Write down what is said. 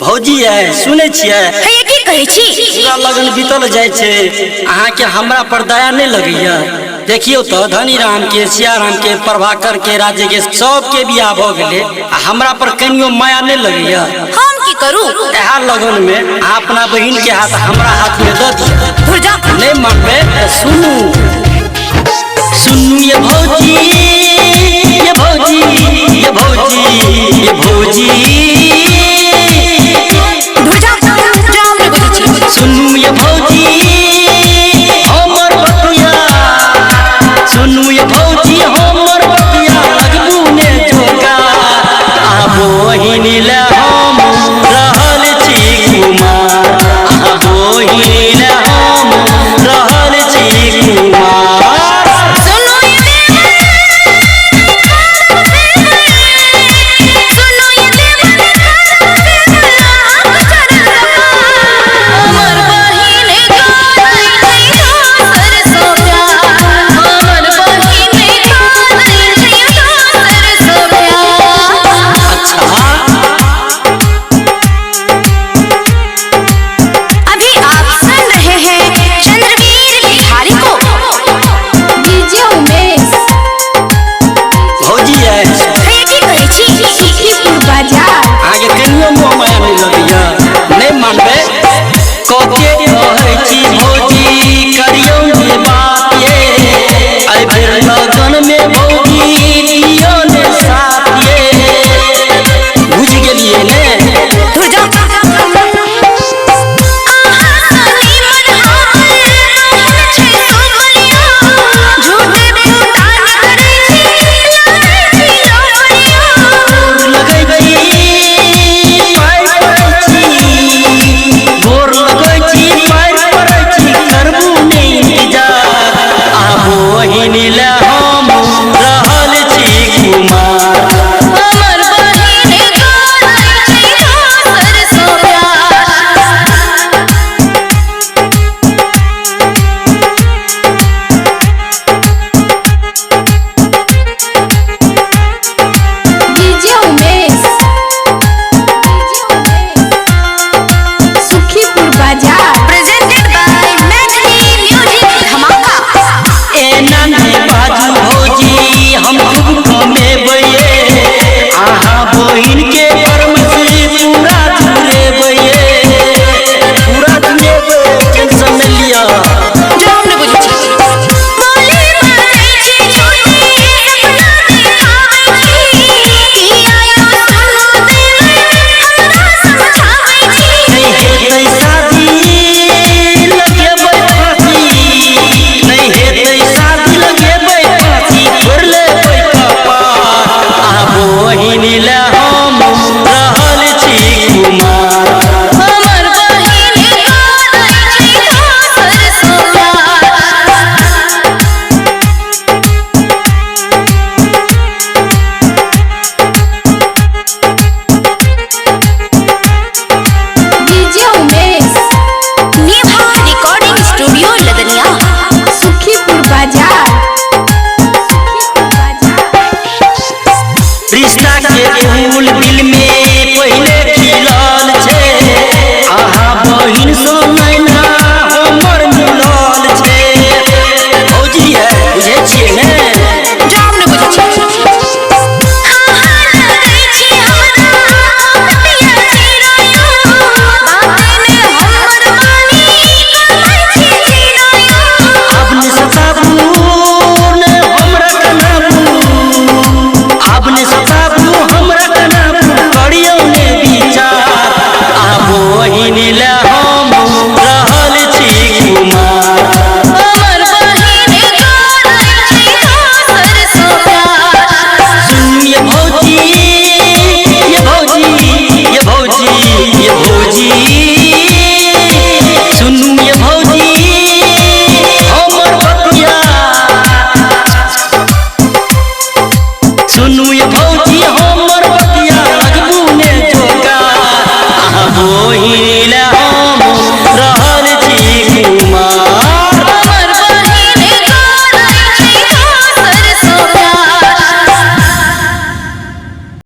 भौजी है सुने छिए हे की कहै छी पूरा लगन बीतल जाय छे अहाँ के हमरा पर दया नहीं लगैया। देखियो तो धनी राम के सिया राम के प्रभाकर के राजे के सब के बियाह भ गेले हमरा पर कनियो माया नहीं लगैया। हम की करू एहा लगन में अहाँ अपना बहिन के हाथ हमरा हाथ में द दियो। घुर जा नहीं मानबे सुनू सुनू ये भौजी ये भौजी ये भौजी ये भौजी